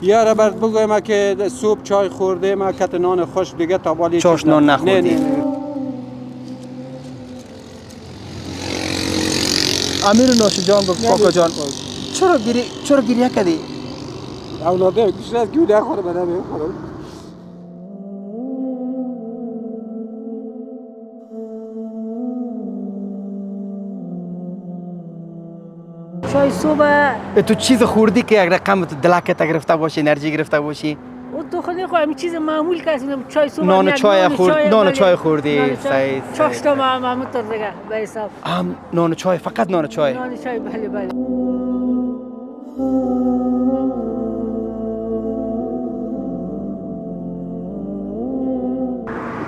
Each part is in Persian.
یاره برات بگویم که صبح چای خورده ما کت نان خوش دیگه تا بالی چاش نان نخوردی؟ نه نه امیر نوش جان گفت کاکا جان چرا گریه کردی؟ اولاده کشید از گوده خورده بدن خورده چای صبح تو چیز خوردی که یک رقم دلکت گرفته باشی انرژی گرفته باشی؟ او تو خودی خود همین چیز معمول کردیم چای صبح نان و چای بله. خوردی نان و چای. صحیح چاش تا معمول تر دیگه به حساب نان و چای فقط نان و چای نان و چای بله بله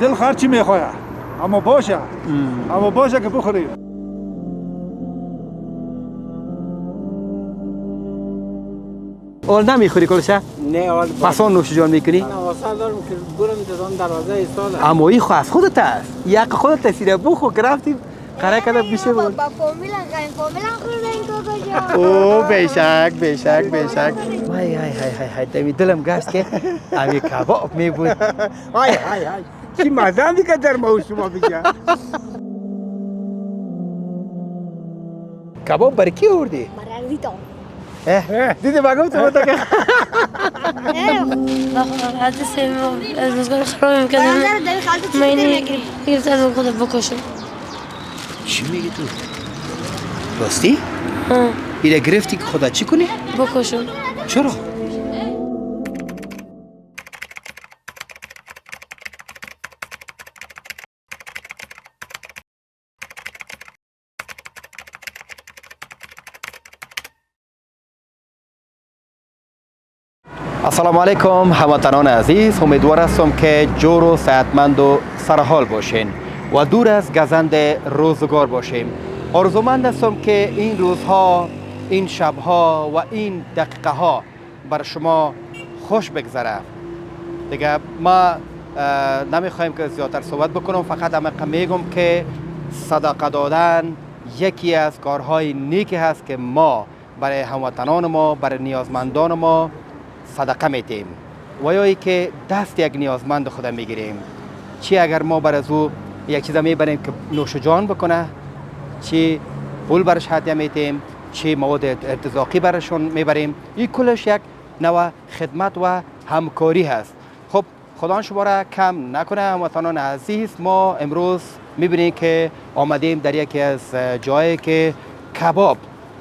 دل خرچی میخواه اما باشه که بخوریم. اول نمیخوری کلشه؟ نه اول پس آن نوش جان میکنی؟ نه واسه دارم که برم دران دروازه ایستاده اما این خو از خودت است یک خودت تسیره بخو که رفتیم قرار کده بیشه بود با فامیلا خورده این کاکا جان. او بیشک های دمی دلم گشت که امی کباب می بود های چی مزه که در ما شما بگه کباب برای کی آوردی؟ برای تو. دیدی بگم تو بوده که حدیث از روزگار خراب میکردم من اینو گرفتم خود بکشم. چی میگی تو؟ راستی؟ اینه گرفتی که خدا چی کنی؟ بکشم. چرا؟ السلام علیکم هموطنان عزیز، امیدوار هستم که جور و صحتمند و سرحال باشین و دور از گزند روزگار باشیم. آرزومند هستم که این روزها، این شبها و این دقیقه ها بر شما خوش بگذره. دیگه ما نمیخوایم که زیادتر صحبت بکنم، فقط میگم که صدقه دادن یکی از کارهای نیکی هست که ما برای هموطنان ما، برای نیازمندان ما صدقه میتیم و یا ای که دست یک نیازمند خود میگیریم. چی اگر ما بر از او یک چیز میبریم که نوش جان بکنه، چی پول برش هدیه میتیم، چی مواد ارتزاقی برشون میبریم، این کلش یک نوع خدمت و همکاری هست. خب خدا شما را کم نکنه هموطنان عزیز. ما امروز میبینیم که آمدیم در یکی از جایی که کباب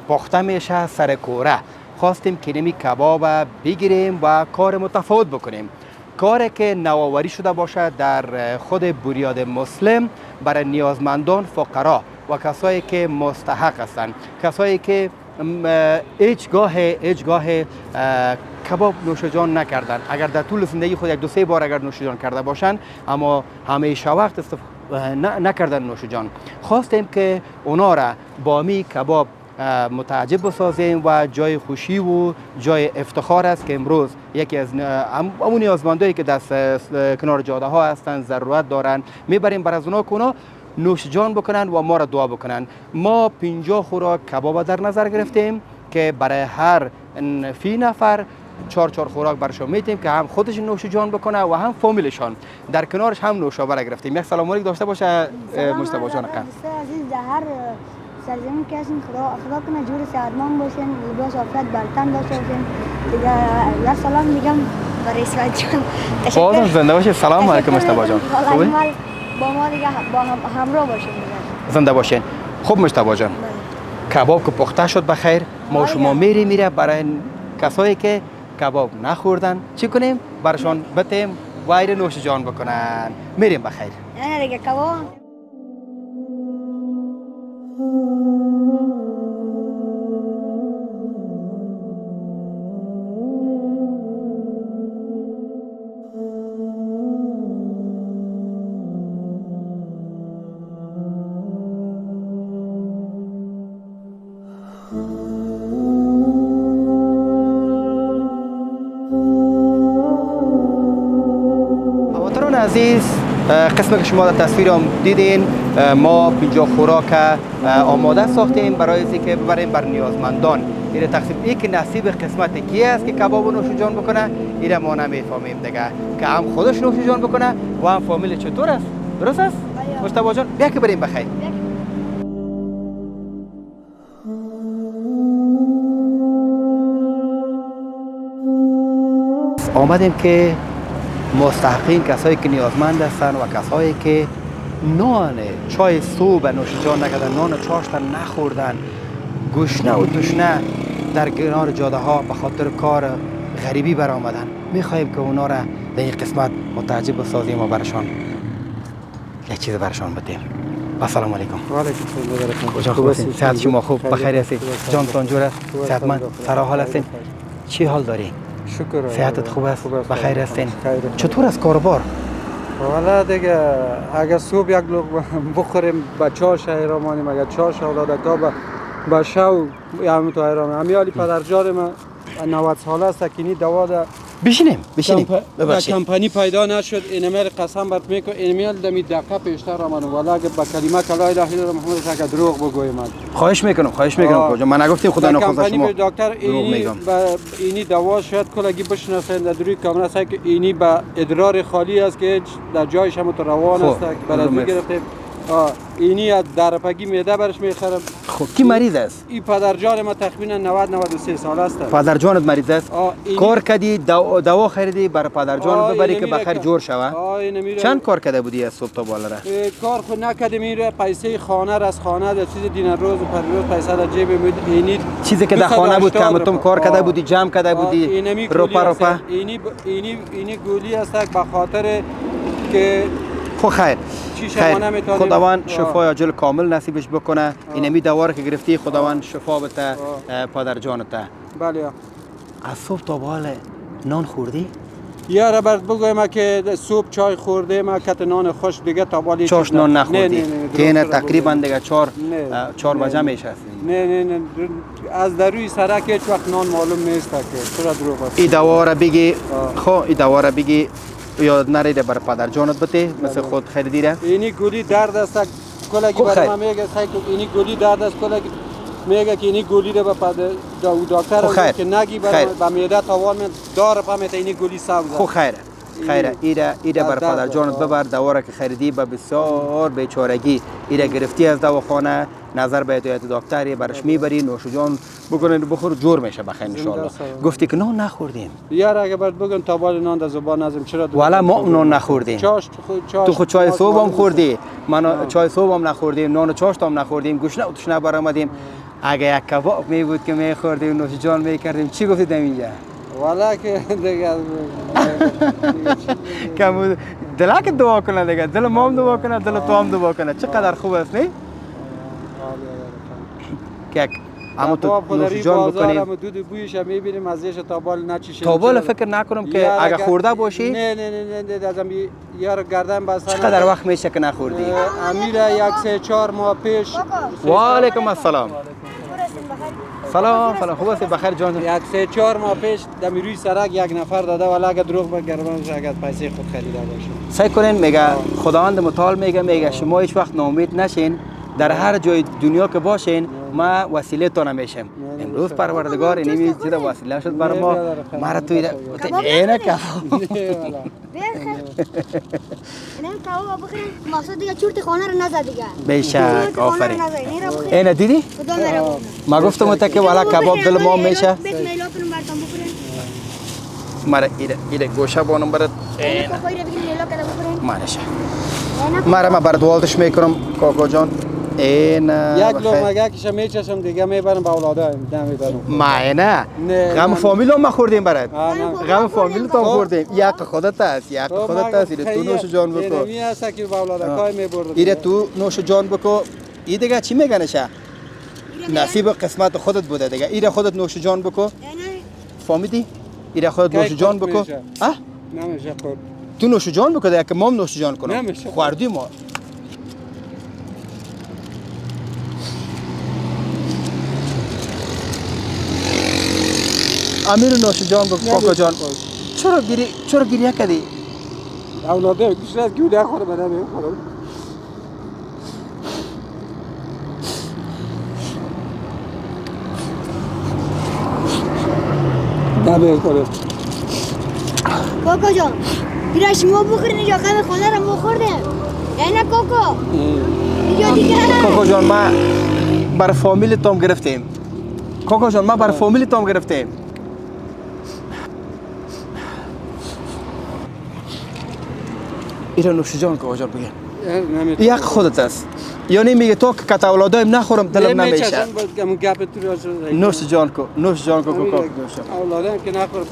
پخته میشه سر کوره. خواستیم که نمی کباب بگیریم و کار متفاوت بکنیم، کاری که نوآوری شده باشد در خود بنیاد مسلم برای نیازمندان، فقرا و کسایی که مستحق هستند، کسایی که هیچ گاه کباب نوش جان نکردن. اگر در طول زندگی خود یک دو سه بار اگر نوش جان کرده باشند اما همیشه وقت نکردن نوش جان. خواستیم که اونا را با می کباب متعجب بسازیم و جای خوشی و جای افتخار است که امروز یکی از همون نیازمندایی که دست کنار جاده ها هستند ضرورت دارن میبریم بر از اونا که اونا نوش جان بکنن و ما را دعا بکنن. ما 50 خوراک کباب در نظر گرفتیم که برای هر فی نفر 4 خوراک برشون میتیم که هم خودش نوش جان بکنه و هم فامیلشان. در کنارش هم نوشابه گرفتیم. یک سلام علیک داشته باشه مجتبی جان. عزیز در سرزمین که هستین خدا کنه جور سعادمان باشین، لباس آفرت برتن داشته باشین دیگه. یه سلام میگم برای اسرائیل جان. بازم زنده باشین. سلام علیکم مجتبی جان. خوبه؟ با ما دیگه با همراه باشین دیگه. زنده باشین. خوب مجتبی جان. کباب که پخته شد بخیر، ما شما میره برای کسایی که کباب نخوردن چی کنیم؟ برشان بتیم وایره نوش جان بکنن. میریم بخیر. نه دیگه کباب عزیز، قسمی که شما در تصویر هم دیدین ما اینجا خوراک آماده ساختیم برای اینکه ببریم بر نیازمندان. این تقسیم ای که نصیب قسمت کی است که کباب و نوش جان بکنه، این ما نمیفهمیم دیگه، که هم خودش نوش جان بکنه و هم فامیل چطور است. درست است؟ مصطفی جان بیا که بریم بخیر. آمدیم که مستحقین، کسایی که نیازمند هستند و کسایی که نان چای صبح نوش جان نکردن، نان چاشت نخوردن، گشنه و تشنه در کنار جاده ها به خاطر کار غریبی برآمدن، میخواهیم که اونا را در این قسمت متعجب بسازیم و برشان یک چیز برشان بدیم. السلام علیکم. و علیکم السلام. کجا خوب هستین؟ صحت شما خوب؟ بخیر هستین؟ جانتان جور است؟ صحتمند؟ سرحال هستین؟ چی حال داری؟ شکر. صحتت خوب است؟ بخیر هستین؟ خیر. چطور است کاربار؟ والا دیگه اگر صبح یک لقمه بخوریم به 4 شهر مانیم، اگر 4 شهر اولادکا به شو همون تو ایران امیالی پدرجان ما 90 ساله است که این دوا ده بشینیم ببخشید کمپانی پیدا نشد. اینمیل قسم برات میکنم اینمیل دمی دقیقه پیشتر آمد، والا اگه با کلمه لا اله الا الله محمد رسول الله دروغ بگویم. خواهش میکنم کجا من نگفتم خدا نخواسته شما دکتر اینی دوا شاید کلگی بشناسن در روی کاملا است که اینی با ادرار خالی است که در جایش هم تو روان است. برای گرفتیم اینی از درپگی معده برش میخرم. خب کی مریض است؟ این پدرجان ما تقریبا 90-93 سال است. پدرجانت مریض است؟ کار کردی دوا خریدی برای پدرجان ببری که بخیر جور شوه؟ چند کار کرده بودی از صبح تا بالا را؟ کار خود نکردم. این پیسه خانه را از خانه در چیز دین روز و پریروز پیسه در جیب بود. اینی چیزی که در خانه بود که تم کار کرده بودی جمع کرده بودی روپا اینی گولی است به خاطر که خو خیر خداوند شفای عاجل کامل نصیبش بکنه. اینمی دوار که گرفتی خداوند شفا بده پدر جانت. بله. از صبح تا بالا نان خوردی؟ یاره برات بگویم که صبح چای خوردیم، کت نان خوش دیگه تا بالا چاش نان نخوردی که این تقریبا دیگه 4 بجه میشه. نه از در روی سرک هیچ وقت نان معلوم نیست که چرا دروغ است. این دوا را بگی خو این دوا را بگی یاد نریده بر پدر جانت بده مثل خود خریدی را. اینی گولی درد است کلگی برای ما میگه اینی گولی درد است کلگی میگه که اینی گولی رو به دکتر که نگی برای با معده تاوان داره فهمت اینی گولی ساز. خو خیره ایره بر پدر جانت ببر. دوا را که خریدی به بسیار بیچارگی ایره گرفتی از دواخانه، نظر به هدایت دکتری برش میبری نوش جان بکنه بخور جور میشه بخیر ان شاء الله. گفتی که نان نخوردیم. یار اگه برات بگم تا بالا نان در زبان ازم چرا والا ما نان نخوردیم. تو خود چای صبح هم خوردی، من چای صبح هم نخوردیم، نان چاشت هم نخوردیم، گوشت و تشنه برآمدیم. اگه یک کباب می بود که میخوردیم نوش جان میکردیم چی گفتید اینجا؟ والا که دیگه کم دلک دعا کنه دیگه، دل ما هم دعا کنه، دل تو هم دعا کنه. چقدر خوب است نه؟ که اما تو نوش جان بکنیم. اما دود بویش هم میبینیم ازش تا بالا نچیشه. تا بالا فکر نکنم که اگه خورده باشی. نه ازم یار گردن بسته. چقدر وقت میشه که نخوردی؟ امیر 1-3-4 ماه پیش. و علیکم السلام. سلام خوب هستی بخیر جان؟ 1-3-4 ماه پیش در روی سرک یک نفر داده ولی اگه دروغ بگردمش اگه پیسه خود خریده باشه. سعی کنین میگه خداوند متعال میگه شما هیچ وقت ناامید نشین، در هر جای دنیا که باشین ما وسیله تو نمیشم. امروز پروردگار اینمی چیز وسیله شد برای ما. مرا تو اینه که اینم کباب بخوریم مقصد دیگه چورت خانه رو نزد دیگه. بیشک آفرین. اینه دیدی؟ ما گفتم تا که والا کباب دل ما میشه. مرا ایره گوشه بانم برات مانشه. مرا برات والدش میکنم کاکا جان. این یک لقمه کش میچشم دیگه میبرم به اولادا نمیبرم. ما نه غم فامیل هم خوردیم برات. غم فامیل تو خوردیم. یک خودت است تو نوش جان بکو. اینمی است که به اولادا کای میبرد. ایره تو نوش جان بکو. ای دیگه چی میگن شه؟ نصیب قسمت خودت بوده دیگه. ایره خودت نوش جان بکو. فهمیدی؟ ایره خودت نوش جان بکو. نمیشه خورد. تو نوش جان بکو دیگه که ما نوش جان کنم. خوردی ما. امیر نوش جان بکو کاکا جان. چرا گریه کردی؟ اولاده بیشتر از گیو نخوره من نمیخورم. نمیخوره. کوکو جان دیگه شما بخورین اینجا غم خانه رو ما خوردیم نه کوکو اینجا دیگه کوکو جان ما بر فامیل تام گرفتیم. کوکو جان ما بر فامیل تام گرفتیم. ایران نوش جان کوکو جان بگه. یک خودت است. یعنی میگه تو که کت اولادایم نخورم دلم نمیشه. همون گپ تو راجع نوش جان کو کوکو. اولادم که نخورم.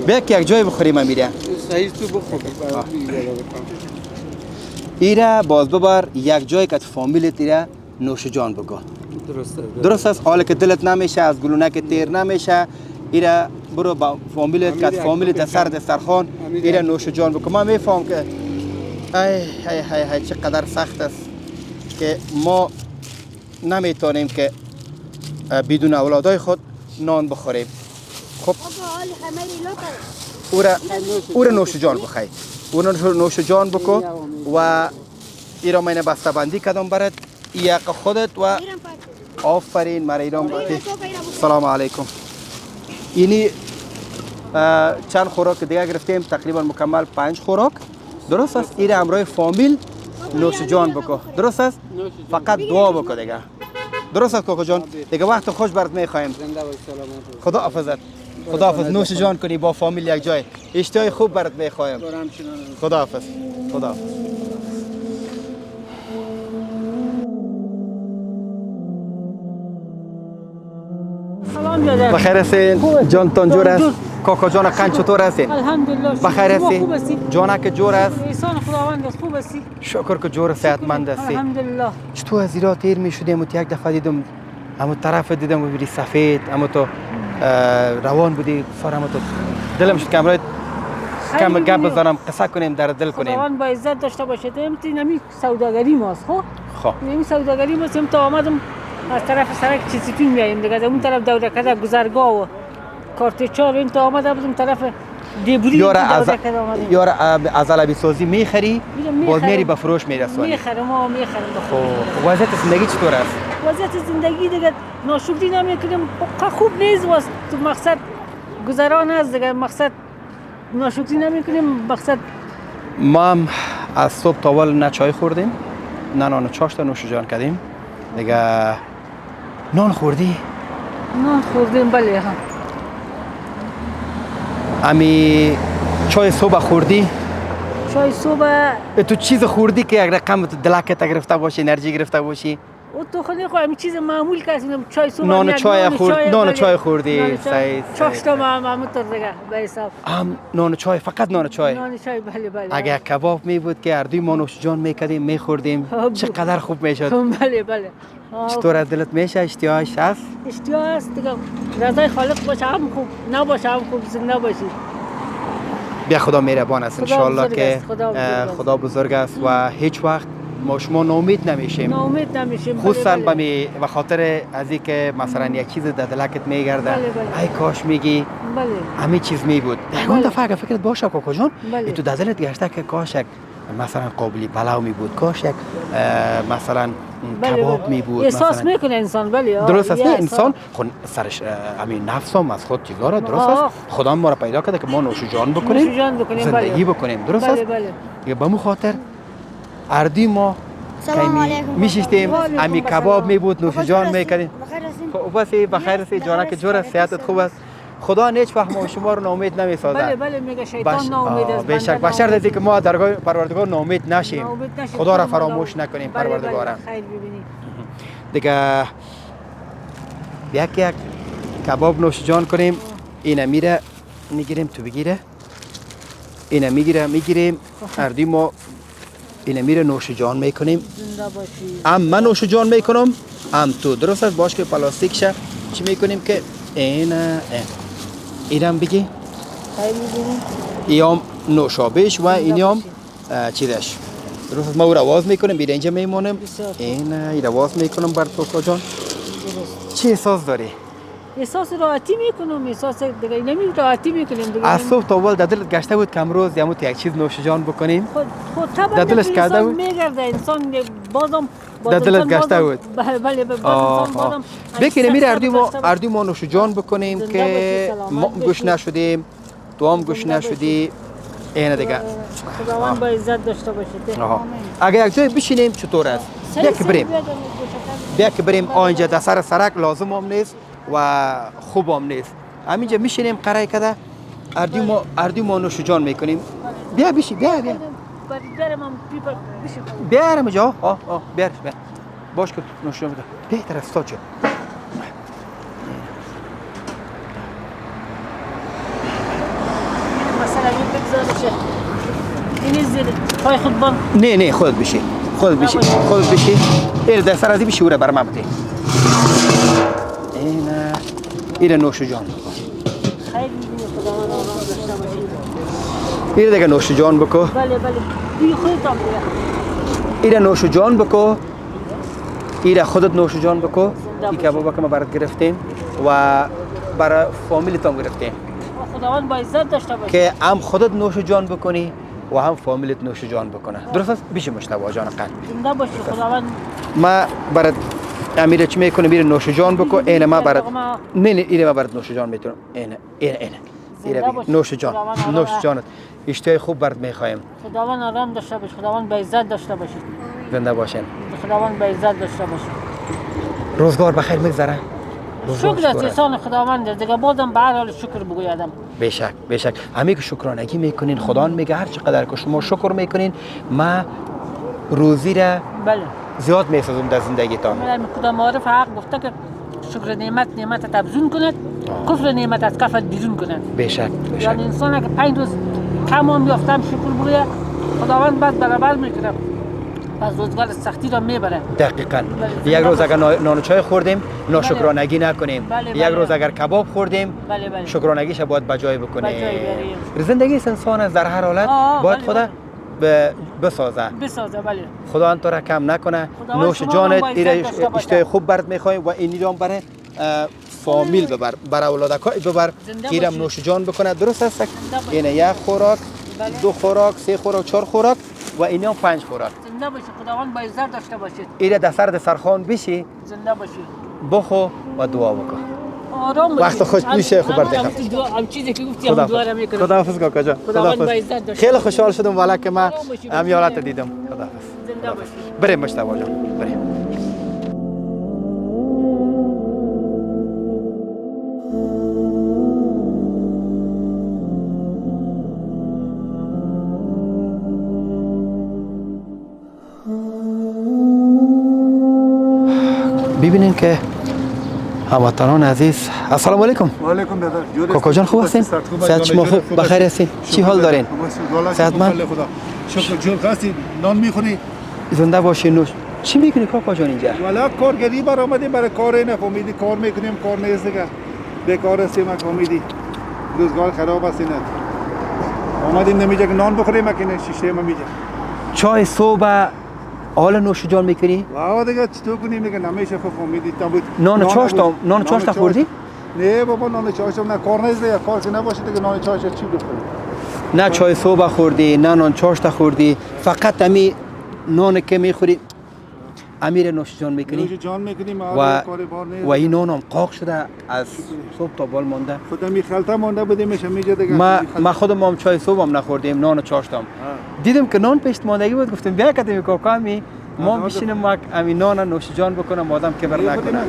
بیا که یک جای بخوریم امیره. صحیح تو بخور. ایره باز ببر یک جای که فامیل تیره نوش جان بگو. درست است. حالا که دلت نمیشه از گلونه که تیر نمیشه ایره برو با فامیلت که فامیلت سر دسترخوان ایره نوش جان بگو. من میفهم که ای چقدر سخت است که ما نمیتونیم که بدون اولادای خود نان بخوریم. خب او را نوش جان بخوای. او را نوش جان بکو و ایران مینه بسته بندی کدام برد یک خودت و آفرین مرا ایران سلام علیکم. اینی چند خوراک دیگه گرفتیم تقریبا مکمل 5 خوراک. درست است. ایره امروی فامیل نوش جان بکو. درست است. فقط دعا بکو دیگه. درست است کوکو جان. دیگه وقت خوش برات میخوایم. خدا حافظت. خدا حافظ. نوش جان کنی با فامیل یک جای. اشتهای خوب برات میخوایم. خدا حافظ. خدا حافظ. سلام یادت بخیر هستین؟ جانتان جور است؟ کاکا جان قند چطور هستین؟ الحمدلله بخیر هستی؟ جانک جور است؟ انسان خداوند است خوب هستی شکر که جور صحتمند هستی. الحمدلله چطور از ایران تیر می شدیم؟ یک دفعه دیدم اما طرف دیدم ببینی سفید اما تو روان بودی سر اما تو دلم شد کامرای کم گپ بزنم قصه کنیم در دل کنیم. خداوند با عزت داشته باشه. نمی سوداگری ماست. خب نمی سوداگری ماست. تا آمدم از طرف سرک چیزیتون میاییم دیگه. از اون طرف دورکده گذرگاه و کارت 4 این تا آمده بودم طرف دیبوری یار از علبی سازی میخری باز میری به فروش میرسونی. میخرم خب وضعیت زندگی چطور است؟ وضعیت زندگی دیگه ناشکری نمیکنم. خوب نیست واسه تو مقصد گذران است دیگه. مقصد ناشکری نمیکنیم. مقصد ما هم از صبح تا اول نه چای خوردیم نه نان و چاش تا نوش جان کردیم دیگه. نان خوردی؟ نان خوردیم بله ها. امی چای صبح خوردی؟ چای صبح تو چیز خوردی که یک رقم دلکت گرفته باشی انرژی گرفته باشی؟ او تو خودی خواهی چیز معمول کردیم. چای صبح نان چای خوردی. صحیح چاش تا همونطور دیگه به حساب. نان چای فقط نان چای. نان چای بله. اگه کباب می بود که اردوی ما نوش جان میکردیم میخوردیم چقدر خوب میشد. بله. چطور از دلت میشه؟ اشتیاهش هست؟ اشتیاه هست دیگه. رضای خالق باشه هم خوب نباشه هم خوب زنده باشی. بیا خدا مهربان است ان شاء الله که خدا بزرگ است و هیچ وقت ما شما ناامید نمیشیم. خصوصا به خاطر از اینکه مثلا یک چیز در دلکت میگرده ای کاش میگی همه چیز می بود. اون دفعه اگه فکرت باشه کوکو جان تو در دلت گشته که کاش مثلا قابلی پلاو می بود، کاش یک مثلا کباب می بود. احساس میکنه انسان. بله درست است. انسان خود سرش همین نفسم از خود چیزا را درست است. خدا ما را پیدا کرده که ما نوش جان بکنیم زندگی بکنیم. درست است. به مو خاطر اردی ما میشستیم امی کباب می بود نوش جان میکردیم. خب بس بخیر است جانک جور است صحتت خوب است. خدا هیچ وقت ما شما رو ناامید نمیسازه. بله میگه شیطان ناامید است. بیشک بشر دیدی که ما درگاه پروردگار ناامید نشیم. خدا را فراموش نکنیم پروردگار. خیر ببینید. دیگه یک کباب نوش جان کنیم. اینا میره میگیریم تو بگیره. اینا میگیریم اردی ما اینا میره نوش جان میکنیم. من نوش جان میکنم تو درست است. باش که پلاستیک شه چی میکنیم که اینم بگی ایام نوشابهش و اینم چیزش درست است. ما او را واز میکنیم بیره اینجا میمونیم. این را واز میکنم بر کوکو جان. چه احساس داری؟ احساس راحتی میکنم. احساس دیگه نمی راحتی میکنیم دیگه. از صبح تا اول در دلت گشته بود که امروز یک چیز نوش جان بکنیم؟ خود طبعا در دلش کرده بود. میگرده انسان بازم در دلت گشته بود. بله بله باز آه، انسان آه. بازم بکنیم میره داشته باشه. اردو ما نوش جان بکنیم زنده که باشی، سلامت ما گوش باشی. نشدیم تو هم گوش زنده نشدی اینه دیگه. خداوند با عزت داشته باشید. آها. اگه یک جای بشینیم چطور است؟ بیا که بریم. بیا که بریم آنجا در سر سرک لازم هم نیست و خوب هم نیست. همینجا میشینیم قرای کده اردو ما نوش جان میکنیم. بیا بشی بیا برم هم پیپر بشیم. بیارم اینجا بیار باش که نوش جان بکن بهتر است تا چه مثلا این بگذارشه این زیر پای خود بان نه خودت بشی خودت بشی این در سر ازی بشی او را بر من بده این نوش جان بکن خیلی می‌بینی خداوند آرام داشته باشید. این دیگه نوش جان بکن بله بی خودتان بیا. این نوش جان بکن این خودت نوش جان بکن این کبابا که ما برات گرفتیم و برای فامیلیت هم گرفتیم خداوند با عزت داشته باشید. که هم خودت نوش جان بکنی و هم فامیلیت نوش جان بکنه درست است بیش مشتبه جان قلب زنده باشید خداوند. ما برات امیر چی میکنه میره نوش جان بکن این ما برات نه این ما برات نوش جان میتونم این نوش جانت اشتهای خوب برات میخوایم خداوند آرام داشته باشید. خداوند با عزت داشته باشید. زنده باشین خداوند با عزت داشته باشید. روزگار بخیر میگذره شکر است احسان خداوند است. دیگه بازم به هر حال شکر بگویدم. بیشک همه که شکرانگی میکنین خدا میگه هر چقدر که شما شکر میکنین ما روزی را بله زیاد میسازم در زندگیتان من خدا معرف حق گفته که شکر نعمت افزون کند کفر نعمت از کفت بیرون کند. بیشک یعنی انسان که 5 روز کم هم یافتم شکر بگوید خداوند بعد برابر میکنه از روزگار سختی را میبره. دقیقاً یک روز اگر نان و چای خوردیم ناشکرانگی نکنیم یک روز اگر کباب خوردیم شکرانگیش باید بجای بکنیم زندگی انسان از در هر حالت باید خدا بسازه بله خدا تو را کم نکنه نوش جانت اشتهای خوب برات میخوایم و این هم برای فامیل ببر برای اولادکای ببر گیرم نوش جان بکنه درست است اینه یک خوراک 2 خوراک 3 خوراک 4 خوراک و اینا 5 خوراک زنده باشید خداوند با عزت داشته باشید ایره در سر سرخوان بشی زنده باشید بخو و دعا بکن آرام باشید وقت خوش میشه خبر ده هم چیزی که گفتی هم دعا را میکنم خداحافظ کاکا جان خداوند با عزت داشته خیلی خوشحال شدم والا که ما امیالت دیدم خداحافظ زنده باشید بریم مشتاق جان بریم ببینین که هموطنان عزیز السلام علیکم و علیکم بدر کاکا جان خوب هستین صحت شما خوب بخیر هستین چی حال دارین صحتمند شکر جون خاصی نان میخوری زنده باشین نوش چی میکنی کاکا جان اینجا والا کارگری برآمدیم برای کار نفهمیدی کار میکنیم کار نیست دیگه بیکار هستیم فهمیدی روزگار خراب است اینا اومدیم نمیجا که نان بخوریم که شیشه ما میجا چای صبح حالا نوش جان میکنی؟ واو دیگه چطور کنیم دیگه نمیشه فهمیدی تا بود نان چاش تا خوردی؟ نه بابا نان چاش نه کار نیست دیگه کار که نباشه دیگه نان چاش چی بخوریم نه چای صبح خوردی نه نان چاش تا خوردی فقط امی نان که میخوری امیر نوش جان میکنی؟ نوش جان میکنیم و این نان هم قاق شده از صبح تا بال مونده خودم می خلطه مونده بودیم میشه میجا دیگه ما خودم هم چای صبح هم نخوردیم نان و چاش تام دیدم که نان پیش ماندگی بود گفتم بیا کدیم کاکا امی ما بشینم ما امی نان نوش جان بکنم آدم کبر نکنه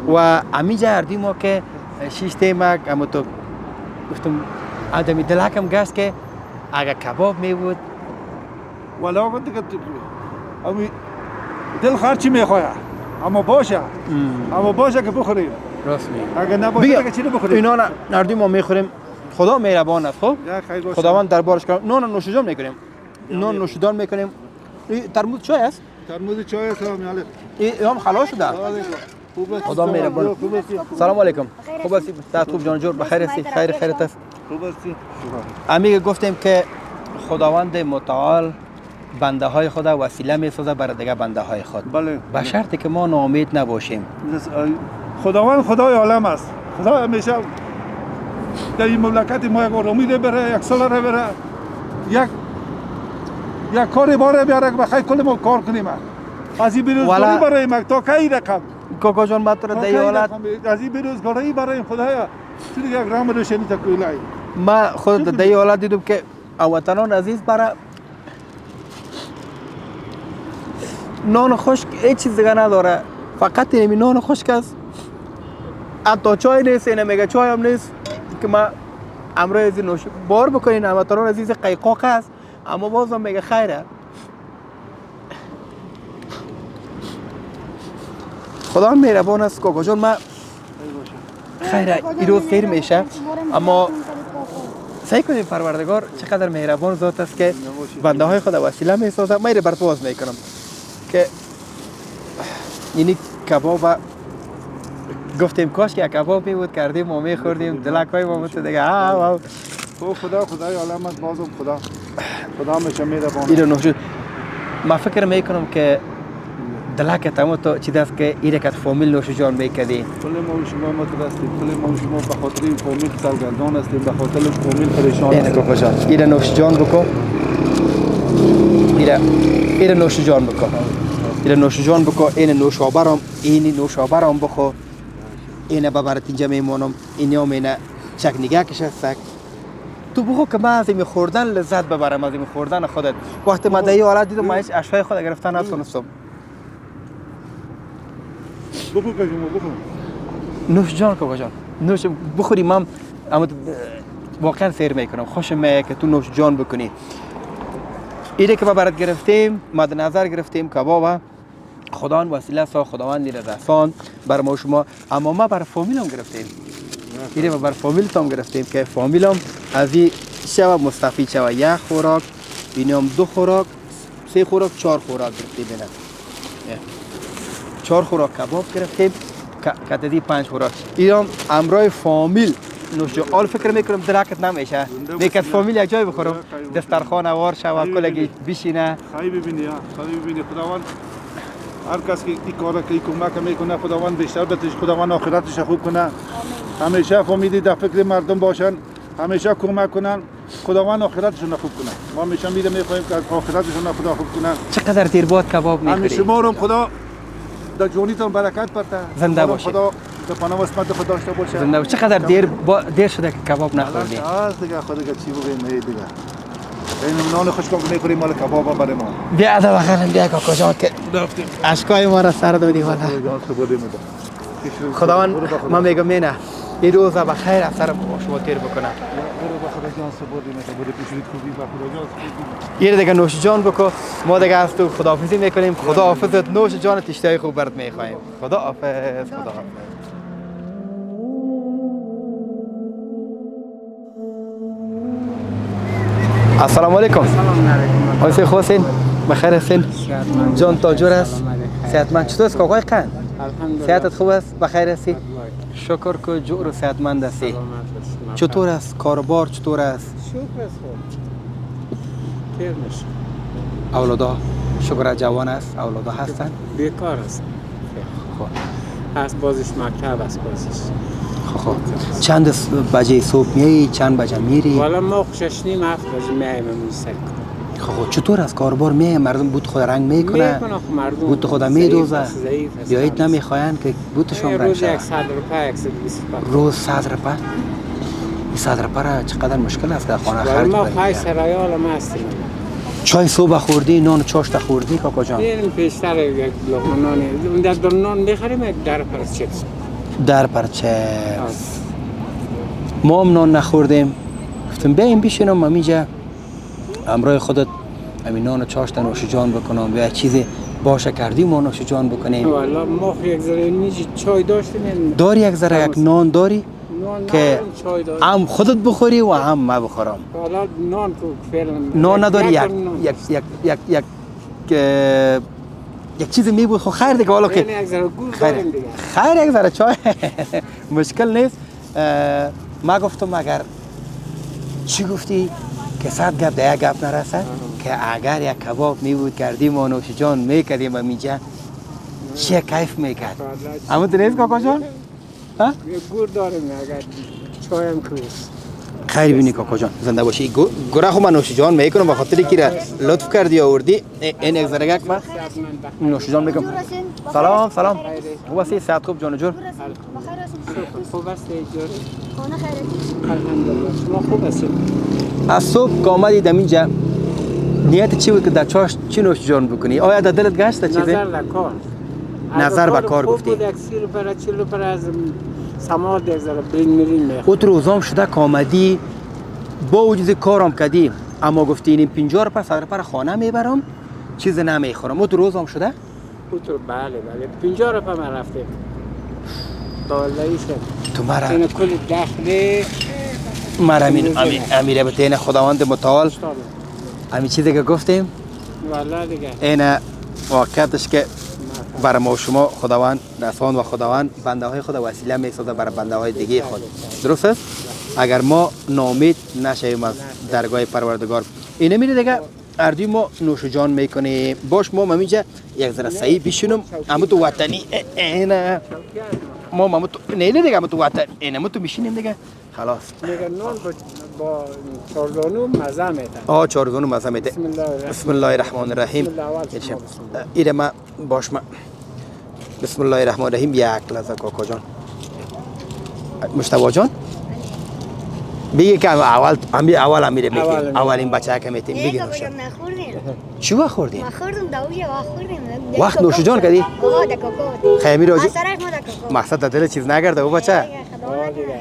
و امی جا اردی ما که شیشته ما اما تو گفتم آدمی دلکم گشت که اگر کباب می بود والا بود دیگه امی دل خرچی میخواه اما باشه که بخوریم راست می اگر نباشه دیگه چی رو بخوریم اینا اردی ما میخوریم خدا مهربان است خب خداوند دربارش کنه نان نوش جان میکنیم نان نوش جان میکنیم ترموز چای است ترموز چای است میاله این هم خلاص شده خدا مهربان سلام علیکم خوب هستی خوب جان جور بخیر هستی خیرت است خوب هستی امی گفتیم که خداوند متعال بنده های خود وسیله میسازه برای دیگه بنده های خود بله به شرطی که ما ناامید نباشیم خداوند خدای عالم است خدا همیشه در این مملکت ما یک امید بره یک سال بره یک یک کاری باره بیاره که بخیر کل ما کار کنیم از این بیروزگاری برای ما تا کی رقم کاکا جان ما تو را در حالت از این بیروزگاری برای خدایا چی دیگه گرام روشنی تا کولای ما خود در این حالت دیدم که وطنان عزیز برای نان خشک هیچ چیز دیگه نداره، فقط اینمی نان خشک است. حتی چای نیست، اینه میگه چای هم نیست که ما امروز از این نوش بار بکنین. هموطنان عزیز قیقاق است اما باز هم میگه خیره. خدا مهربان است کاکا جان. ما خیره این روز خیر میشه اما سعی کنیم پروردگار چقدر مهربان ذات است که بنده های خود وسیله میسازه. من بر تو باز میکنم که اینی کباب گفتیم کاش که کباب می بود کردیم ما میخوردیم دلک های ما بود دیگه. خدای عالمت بازم خدا میشه مهربان. اینو نوشد ما فکر میکنم که دلک تمام تو چیز است که ایره که فامیل نوش جان میکردی. کل ما شما مترستیم، کل ما شما به خاطر این فامیل سرگردان هستیم، به خاطر فامیل پریشان اینه کاکا جان ایره نوش جان بکن. ایره نوش جان بکن. ایره نوش جان بکن. این نوشابرم اینی نوشابرم بخو. اینه ببرت اینجا میمونم. اینی هم اینه چک نگه کشه سک. تو بخو که من از این خوردن لذت ببرم، از این خوردن خودت. وقتی من در این حالت دیدم من هیچ اشیای خود گرفتن نتونستم. بخو که شما بخو. نوش جان کاکا جان نوش بخوری. من اما واقعا سیر میکنم، خوشم میاد که تو نوش جان بکنی. ایده که ما برات گرفتیم مد نظر گرفتیم کباب خداوند وسیله سا خداوند رسان بر ما شما، اما ما بر فامیلم گرفتیم. ایده ما بر فامیلتام گرفتیم که فامیلم از این شب مستفید شود. یک خوراک اینم 2 خوراک 3 خوراک 4 خوراک گرفتیم. بینه 4 خوراک کباب گرفتیم که دیدی 5 خوراک. اینم امرای فامیل نوش جان. آل فکر میکنم درکت نمیشه میکرد فامیل یک جای بخورم دسترخوان وار شود کلگی بشینه. خیلی ببینی خداوند هر کس که این کارا که کمک میکنه خداوند بیشتر بهش خداوند آخرتش خوب کنه. همیشه فامیلی در فکر مردم باشن، همیشه کمک کنن، خداوند آخرتشون خوب کنه. ما همیشه میخوایم که آخرتشون خدا خوب کنه. چقدر دیر بعد کباب میخوری؟ همیشه ما رو خدا در جونیتون برکت بده. زنده باشه. خدا در پناه و اسمت خدا داشته باشه. زنده باشه. چقدر دیر شده که کباب نخوردی؟ از دیگه خدا که چی بگیم دیگه. این نان خوشمزه می‌خوریم مال کباب برای ما. بیا ادا بخرم بیا کاکا جان که اشکای ما را سر دادی والا. خداوند ما میگم نه این روز بخیر از سر شما تیر بکنه. یه دیگه نوش جان بکن. ما دیگه از تو خداحافظی میکنیم. خداحافظت نوش جان تشتای خوب برات میخوایم. خداحافظ. السلام علیکم. آقای خواسین بخیر هستین؟ جان تاجر است؟ صحتمند چطور است کاکای قند؟ صحتت خوب است؟ بخیر هستی؟ شکر که جور و صحتمند هستی. چطور است؟ کاربار چطور است؟ شکر است خب. اولادا شکر جوان است؟ اولادا هستن؟ بیکار است. خب. از بازش مکتب است بازش. خب. چند بجه صبح میایی؟ چند بجه میری؟ والا ما خوشش نیم 7 بجه میایم سر کار. خب چطور از کاربار میای؟ مردم بود خود رنگ میکنه؟ مردم بود خود میدوزه؟ یا ایت نمیخواین که بودشون رنگ شد؟ روز 100 روپیه 120 روز 100 روپیه؟ این 100 روپیه را چقدر مشکل است در خانه خرج ما کنید؟ خواهی سرایال ما هستیم. چای صبح خوردی؟ نان چاشت خوردی کاکا جان؟ این پیشتر یک لقمه نانی اون در نان میخریم یک در پر چپس. در پر چپس. ما هم نان نخوردیم. گفتم بیایم بشینم همینجا امرای خودت همین نان چاشت نوش جان بکنم یا چیزی باشه کردی ما نوش جان بکنیم. والا ما یک ذره نیجی چای داشتیم. داری یک ذره یک نان داری؟ که هم خودت بخوری و هم ما بخورم. والا نان تو فعلا نان نداری یک چیزی میبود خب خیر دیگه والا که خیر یک ذره چای مشکل نیست. ما گفتم اگر چی گفتی که 100 گپ ده یک گپ نرسه که اگر یک کباب میبود کردیم و نوش جان میکردیم همینجا چه کیف میکرد. اما تو نیست کاکا جان؟ یه گور داریم اگر چای هم کنیست خیر بینی کاکا جان زنده باشی گره خو من نوش جان میکنم به خاطر که لطف کردی آوردی این یک زرگک من نوش جان میکنم. سلام سلام خوب هستی صحت خوب جان جور خوب است جوری خانه خیرتی الحمدلله شما خوب هستید از صبح که آمدی در اینجا نیت چی بود که در چاش چی نوش جان بکنی آیا در دلت گشت چیزی نظر در کار نظر به کار خوب گفتی بود 30 روپیه 40 روپیه از سماعت یک ذره برین میرین میخواد او تو روزام شده که آمدی با وجود کارم کردی اما گفتی این 50 روپیه 100 روپیه خانه میبرم چیز نمیخورم او تو روزام شده تو بله 50 روپیه من رفتیم دالایی شد تو مرا این کل دخلی امیره به تین خداوند متعال همین چیزی که گفتیم والله دیگه این واقعیتش که برای ما شما خداوند نسان و خداوند بنده های خود وسیله میسازه برای بنده های دیگه خود درست است اگر ما ناامید نشویم از درگاه پروردگار اینه میره دیگه اردوی ما نوش جان میکنه باش ما همینجا یک ذره صحیح بشینم اما تو وطنی اینه ما تو نه دیگه اما تو وطن اینه تو میشینیم دیگه خلاص میگه نان با چارزانو مزه میده چارزانو مزه میده بسم الله الرحمن الرحیم ایره ما باش ما بسم الله الرحمن الرحیم یک لحظه کاکا جان مشتبه جان بگی که اول امیره میگیم اولین بچه که میتیم بگی نوشه چی وقت خوردیم؟ ما خوردم دوجه وقت خوردیم وقت نوش جان کردی؟ خیمی راجی سرش ما دکوکو مقصد در دل چیز نگرده او بچه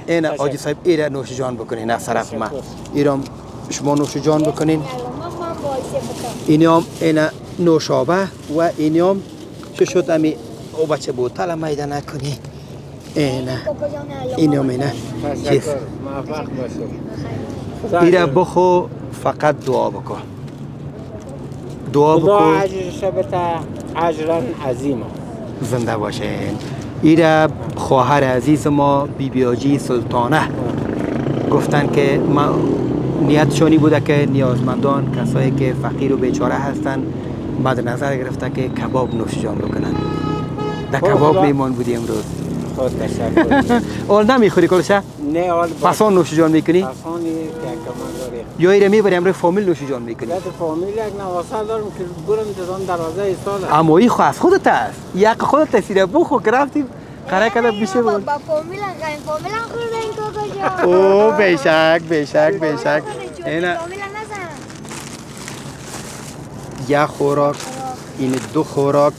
این آجی صاحب ایره نوش جان بکنین از طرف ما ایرام شما نوش جان بکنین اینیام این نوشابه و اینیام چه شد امی او بچه بوتل میده نکنی اینیام اینه چیز موفق باشید ایره بخو فقط دعا بکن دعا خدا بکن اجرش بده اجرا عظیمه زنده باشین ایره خواهر عزیز ما بی آجی سلطانه گفتن که ما نیتشانی بوده که نیازمندان کسایی که فقیر و بیچاره هستن مد نظر گرفته که کباب نوش جان بکنن در کباب میمان بودی امروز خود تشکر اول نمیخوری کلشه؟ نه اول پسان نوش جان میکنی؟ پسانی یک کمان داری یا ایره میبری امروز فامیل نوش جان میکنی؟ بعد فامیل یک نواسه دارم که برم در دروازه ایستاده اما این خو از خودت است یک خودت است ایره بخو که رفتیم قرار کده بیشه بود با فامیل هم خورده این کاکا جان او بیشک اینا یک خوراک این 2 خوراک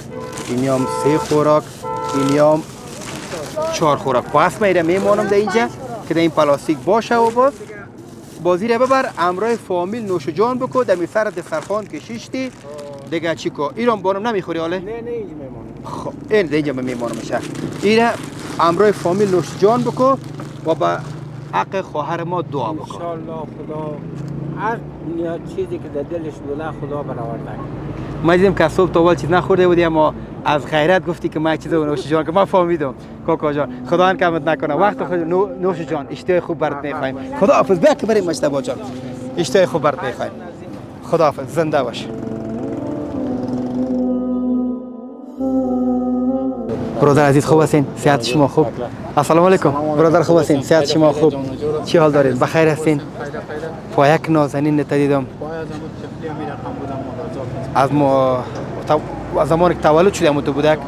اینیام 3 خوراک اینیام 4 خوراک پس میره میمانم در اینجا که در این پلاستیک باشه و بازی رو ببر امرای فامیل نوش جان بکن در سر دسترخوان کشیشتی دیگه چی کو ایران بانم نمیخوری حاله نه اینجا میمونم خب این اینجا میمانم میشه ایره امرای فامیل نوش جان بکن و با حق خواهر ما دعا بکن انشالله خدا هر چیزی که در دلش بوده خدا برآورده ما دیدیم که صبح تا اول چیز نخورده بودی اما از غیرت گفتی که من چیزا نوش جان که من فهمیدم کاکا جان خدا ان کمت نکنه وقت خود نوش جان اشتهای خوب برات میخوایم خدا حافظ بیا که بریم مجتبی جان اشتهای خوب برات میخوایم خدا حافظ زنده باش برادر عزیز خوب هستین صحت شما خوب السلام علیکم برادر خوب هستین صحت شما خوب چی حال دارید بخیر هستین پایک نازنین ندیدم از ما از زمانی که تولد شدیم تو بودک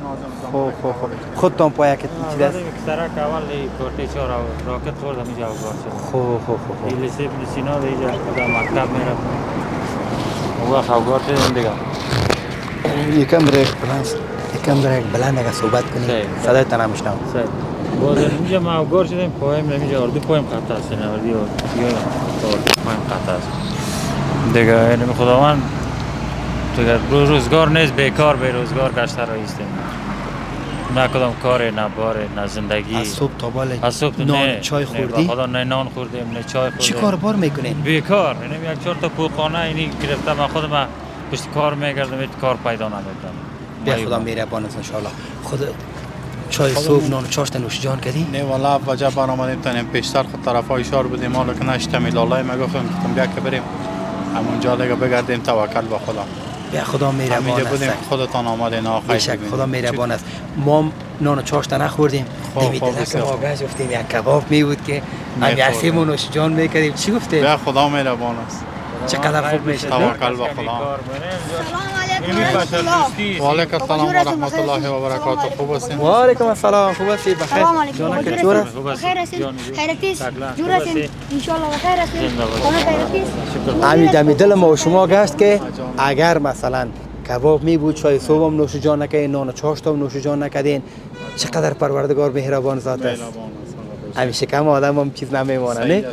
خب خودتان پایک چی دست سرک اول کورتیچ و راکت خوردم اینجا و خب این لیسه بنسینا و اینجا در مکتب میرم و خوگار شدیم دیگه یکم بریک بلند اگه صحبت کنی صدای تنم میشنم باز اینجا ما خوگار شدیم پایم نمیجا اردو پایم خطا است نه اردو یا پایم خطا است دیگه این خداوند دیگه روزگار نیست بیکار به روزگار گشته رایستیم نه کدام کار نه بار نه زندگی از صبح تا بالا از صبح نان چای خوردی؟ خدا نه نان خوردیم نه چای خوردیم چی کار بار میکنین؟ بیکار اینم یک 4 تا پوخانه اینی گرفتم من خودم پشت کار میگردم این کار پیدا نمیکنم بیا خدا مهربان است ان شاء الله خود چای صبح نان چاش نوش جان کردی؟ نه والا وجه برآمدیم تنیم پیشتر خود طرفای شهر بودیم حالا که نشتم لالای ما گفتم بیا که بریم همونجا دیگه بگردیم توکل به خدا بیا خدا مهربان همینجا بودیم است. خودتان آمدین آقا خیر بیشک ببینید. خدا مهربان است. ما نان و چاشت نخوردیم. دیدید که بسیار ما خوب. گفتیم یک کباب می بود که هم می‌خوردیم. یاسیمون نوش جان میکردیم. چی گفتیم؟ بیا خدا مهربان است. چقدر خوب میشه. توکل به خدا. سلام علیکم و رحمت الله. و علیکم السلام و رحمت الله و برکاته. خوب هستین؟ و علیکم السلام. خوب هستی؟ بخیر. سلام علیکم. جانم که جور جور هستین؟ بخیر هستین؟ خیرتیست؟ جور هستین؟ انشالله بخیر هستین؟ خانه خیرتیست؟ همین دمی دل ما و شما گشت که اگر مثلا کباب می بود چای صبح هم نوش جان نکردین، نان و چاشت هم نوش جان نکردین، چقدر پروردگار مهربان ذات است. همیشه کم آدم هم چیز نمیمانه نه؟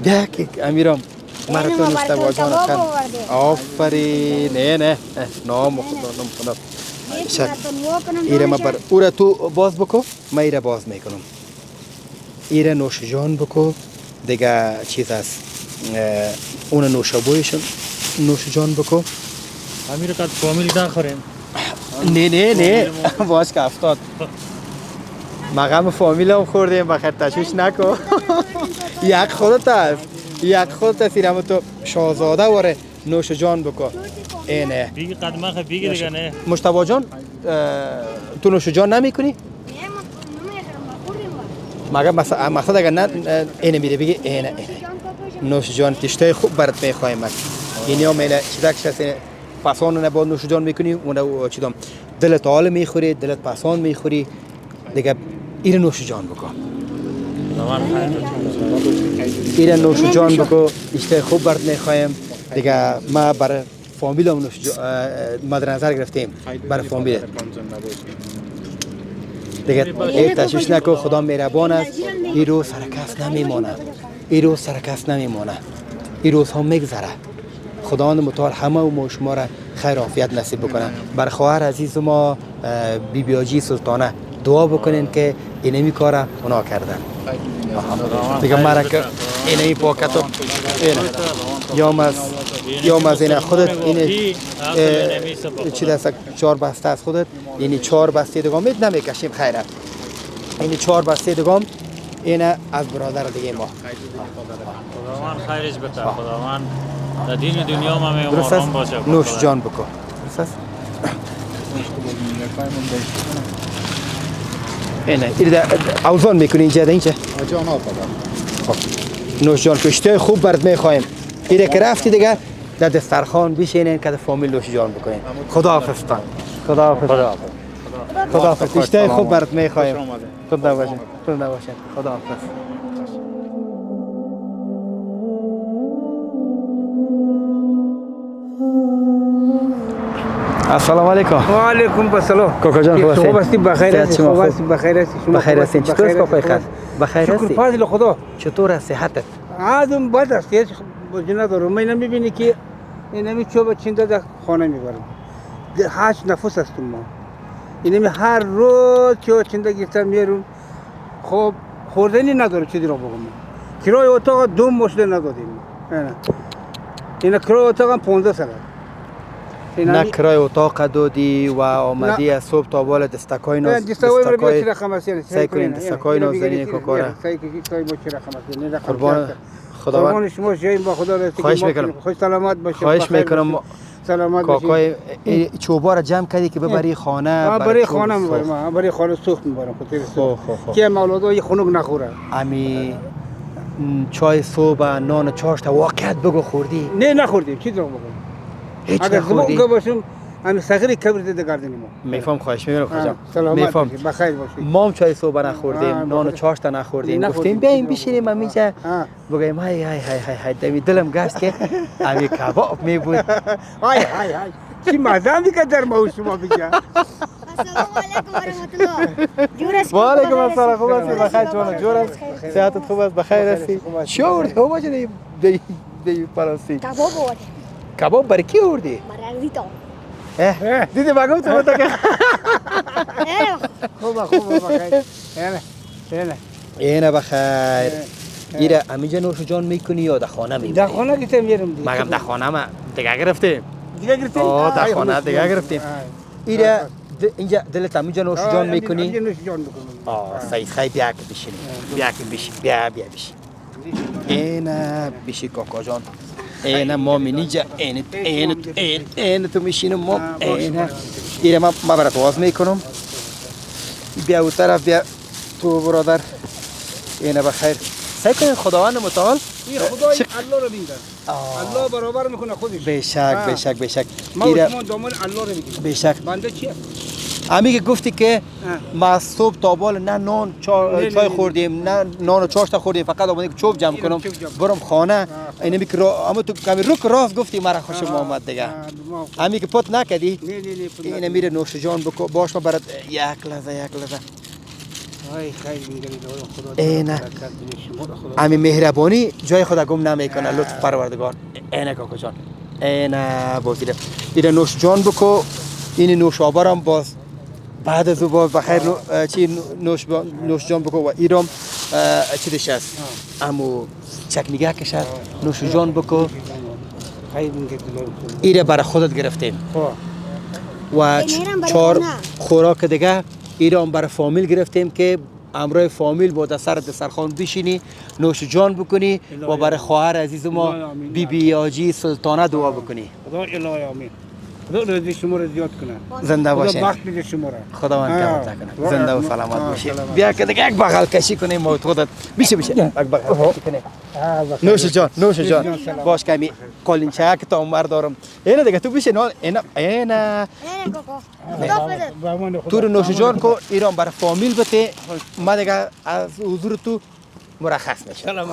بیا که امیرم مرتون استوا جان خان. آفرین. نه نام خدا. ایره ما بر او را تو باز بکو، ما ایره باز میکنم. ایره نوش جان بکو دیگه چیز است. اون نوشابویشون نوش جان بکو. امیر قد فامیل نخوریم. نه باش که افتاد. مقام فامیل هم خوردیم بخیر تشویش نکن. یک خودت است. یک خودت است. ایره تو شاهزاده واره نوش جان بکو. اینه بیگی قدمه خب بیگی دیگه نه. مشتبه جان تو نوش جان نمی کنی؟ مگه مقصد اگر نه اینه میره بگی اینه نوش جان تشتای خوب برات میخوایم مک اینی هم میله چیزا که هست پاسان نبود نوش جان میکنی اون چیدم دلت حال میخوری دلت پاسان میخوری دیگه این نوش جان بکن این نوش جان بکن تشتای خوب برات میخوایم دیگه ما برای فامیلم نوش مد نظر گرفتیم برای فامیل دیگه ای تشویش نکن خدا مهربان است این روز سر کس نمیمانه این روز سر کس نمیمانه این روز ها میگذره خداوند متعال همه و ما شما را خیر و عافیت نصیب بکنه بر خواهر عزیز ما بی آجی سلطانه دعا بکنین که اینمی کار اونا کردن دیگه مرا که اینمی پاکتو یا از این خودت این چی دست 4 بسته از خودت یعنی 4 بسته دیگه میت نمیکشیم خیره این 4 بسته دیگه این از برادر دیگه ما خداوند خیرش بده خداوند در دین دنیا ما درست آرام باشه است نوش جان بکن درست است اینه اوزان میکنی اینجا اینجا جان ها نوش جان کشته خوب برات میخوایم ایره که رفتی دیگه در دسترخوان بشینین که فامیل نوش جان بکنین خداحافظ خداحافظ کشته خوب برات میخوایم خدا باشین خداحافظ السلام علیکم و علیکم السلام کاکا جان خوب هستی بخیر هستی خوب هستی بخیر هستی شما بخیر هستین چطور است کاکای خاص بخیر شکر هستی فضل خدا چطور است صحتت آدم بد است هیچ وجه ندارم من نمیبینی که اینمی چوب چینده در خانه میبرم 8 نفس هستم ما اینمی هر روز چوب چینده گرفتم میارم خب خوردنی نداره چیزی رو بگم کرای اتاق 2 مشله ندادیم اینا کرای اتاق 15 سال نه کرای اتاق دادی و آمدی از صبح تا بالا دستکای ناز دستکای رقم است سعی کنین دستکای نازنین کاکارا قربان خداوند شما جای با خدا خواهش میکنم خوش سلامت باشید خواهش میکنم سلامت باشید کاکای چوبا را جمع کردی که ببری خانه برای خانه میبرم برای خانه سوخت میبرم خاطر که مولودا یه خنک نخوره امی چای صبح نان چاشت واقعیت بگو خوردی نه نخوردیم چی رو بگم هیچ اگر نخوردی زمان باشم همین صغیری کبریت ده گردنی ما میفهم خواهش میکنم خواجم سلامت باشید بخیر باشید ما هم چای صبح نخوردیم نان و چاشت نخوردیم گفتیم بیایم بشینیم همینجا بگیم های های های های های دمی دلم گشت که امی کباب می بود های های های چی مزه میکرد در ما و شما بگم السلام علیکم و رحمت الله. جور است. و علیکم السلام خوب هستی بخیر جان جور است صحتت خوب است بخیر هستی چی آوردی خوب باشه دی فرانسی کباب آورده. کباب برای کی آوردی برای ریتا. دیدی بگم تو بتا که خوبه بخیر اینه بخیر ایره امیجا نوش جان میکنی یا در خانه میبری؟ در خانه گیته میرم دیگه مگم در خانه ما دیگه گرفتیم دیگه گرفتیم؟ در خانه دیگه گرفتیم ایره اینجا دلت امیجا نوش جان میکنی؟ اینجا نوش جان میکنم سعید خیلی بیا که بشینی بیا که بشین بیا بشین اینه بشی کاکا جان اینا ما مینیجا این تو میشینم ما اینا ایره ما برات واز میکنم بیا اون طرف بیا تو برادر اینا بخیر سعی کنین خداوند متعال خدای الله رو میگه الله برابر میکنه خودش بشک ما دامن الله رو میگیم بشک بنده چیه امی که گفتی که ما صبح تا بالا نه نان چای خوردیم نه نان و چاش تا خوردیم فقط اومدیم که چوب جمع کنم برم خانه اینا می که اما تو کمی رک راست گفتی مرا خوشم اومد دیگه امی که پت نکردی نه اینا میره نوش جان بکو باش ما برات یک لحظه ای خیر میگیری خدا اینا امی مهربانی جای خدا گم نمیکنه لطف پروردگار اینا کاکا جان اینا بوسیده اینا نوش جان بکو این نوش آبرم باز بعد از او بخیر چی نوش جان بکو و ایرام چی دش است امو چک نگاه کشد نوش جان بکو ایره برای خودت گرفتیم و 4 خوراک دیگه ایرام برای فامیل گرفتیم که امروی فامیل با سر دسترخوان بشینی نوش جان بکنی و برای خواهر عزیز ما بی آجی سلطانه دعا بکنی خدا الهی آمین خدا رضی شما رو زیاد کنه زنده باشین خدا بخت بده شما را خداوند کمتر کنه زنده و سلامت باشی بیا که دیگه یک بغل کشی کنیم موت خودت میشه یک بغل کشی کنیم نوش جان باش کمی قالینچه که تا عمر دارم اینا دیگه تو بشه اینا تو رو نوش جان کو ایران برای فامیل بته ما دیگه از حضور تو مرخص میشه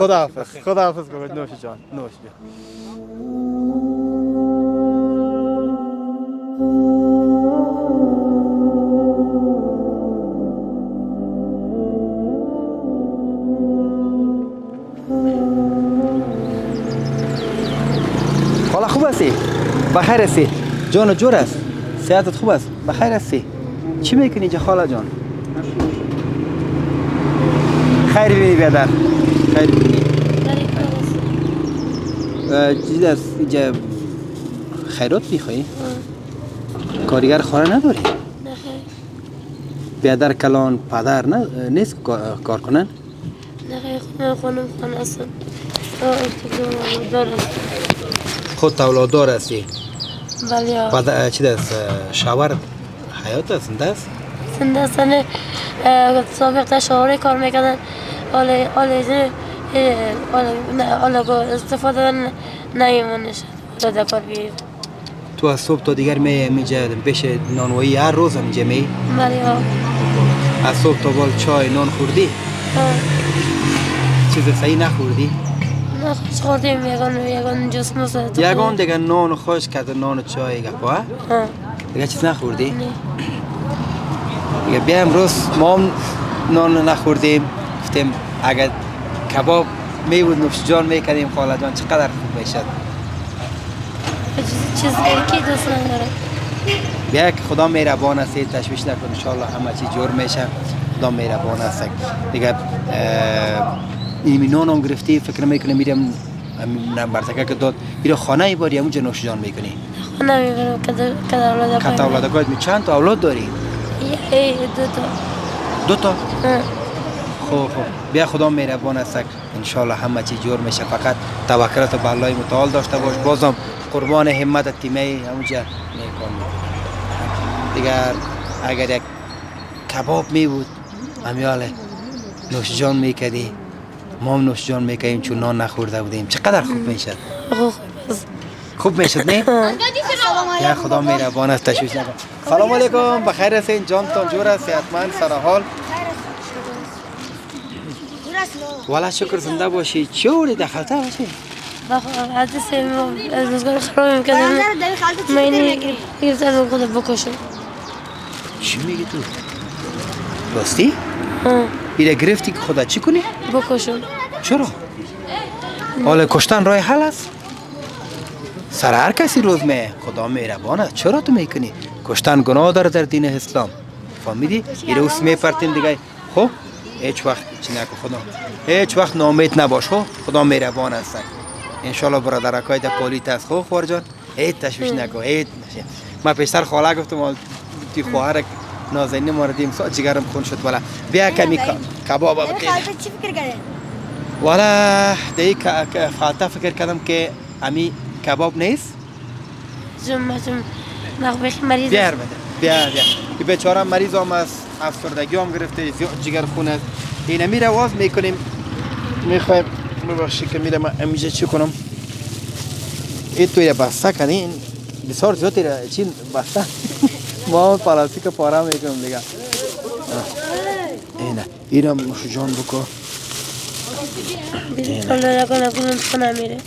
خداحافظ نوش جان حالا خوب هستی؟ بخیر هستی؟ جان و جور است؟ صحتت خوب است؟ بخیر هستی؟ چی میکنی اینجا خاله جان؟ خیر ببینی بیادر خیر ببینی چیز است اینجا خیرات میخوایی؟ کارگر خانه نداری؟ نه بیادر کلان پدر نیست کار کنن؟ نه خانم خانه هستم خود اولاددار هستی؟ بله پدر چی است؟ شاور حیات است؟ زنده است؟ زنده هستن سابق شاوره کار میکردن حالا استفاده نیمانش داده کار بیاید تو از صبح تا دیگر میجا پیش نانوایی هر روز هم اینجا می؟ بله از صبح تا بال چای نان خوردی؟ چیز صحیح نخوردی؟ نه خوش خوردیم یگان جوس موسه یگان دیگه نان خوش کرد نان و چای گپا دیگه چیز نخوردی؟ نه دیگه بیا امروز ما هم نان نخوردیم گفتیم اگر کباب میبود نوش جان میکردیم خاله جان چقدر خوب میشد چیز کی دوست نداره بیا که خدا مهربان است تشویش نکن ان شاء الله همه چی جور میشه خدا مهربان است دیگه این نان گرفتی فکر میکنه میرم نمبرتکه که داد میره خانه ای باری همونجا نوش جان میکنی خانه میبرم کدر اولاد چند تا اولاد داری؟ دو تا؟ خوب بیا خدا مهربان است ان شاء الله همه چی جور میشه فقط توکلت به الله متعال داشته باش بازم قربان همت تیمی همونجا میکنم اگر یک کباب می بود امیاله نوش جان میکردی ما هم نوش جان میکردیم چون نان نخورده بودیم چقدر خوب میشد خوب میشد نه؟ یا خدا مهربان است تشویش نکن سلام علیکم بخیر هستین جانتان جور است صحتمند سر حال والا شکر زنده باشی چوری دخلته باشی حدیث روزگار خراب میکردم من اینی گرفتم خود بکشم چی میگی تو؟ راستی؟ ایره گرفتی که خدا چی کنی؟ بکشم چرا؟ حالا کشتن راه حل است؟ سر هر کسی روز می خدا مهربان است چرا تو میکنی؟ کشتن گناه داره در دین اسلام فهمیدی؟ ایره اوس میپرتیم دیگه خب؟ هیچ وقت چی نکن خدا هیچ وقت ناامید نباش خدا مهربان است انشالله برادرکای در پولیت است خب خور جان هیچ تشویش نکن هیچ نشه من پیشتر خاله گفتم تی خواهر نازنین موردیم جگرم خون شد والا بیا کمی کباب خالته چی فکر کردی؟ والا دیگه خالته فکر کردم که امی کباب نیست؟ جمع نخبخ مریض بیار بده بیا این بیچاره مریض هم است، افسردگی هم گرفته، جگر خونه است. اینا میره واز میکنیم، میخوایم ببخشید که میره من امیجه چی کنم. این توی بسته کنی، این بسیار زیادی را چین بسته ما پلاستیک پاره میکنم دیگه. اینم نوش جان بکن. آلاده کنه کنون خانه میره.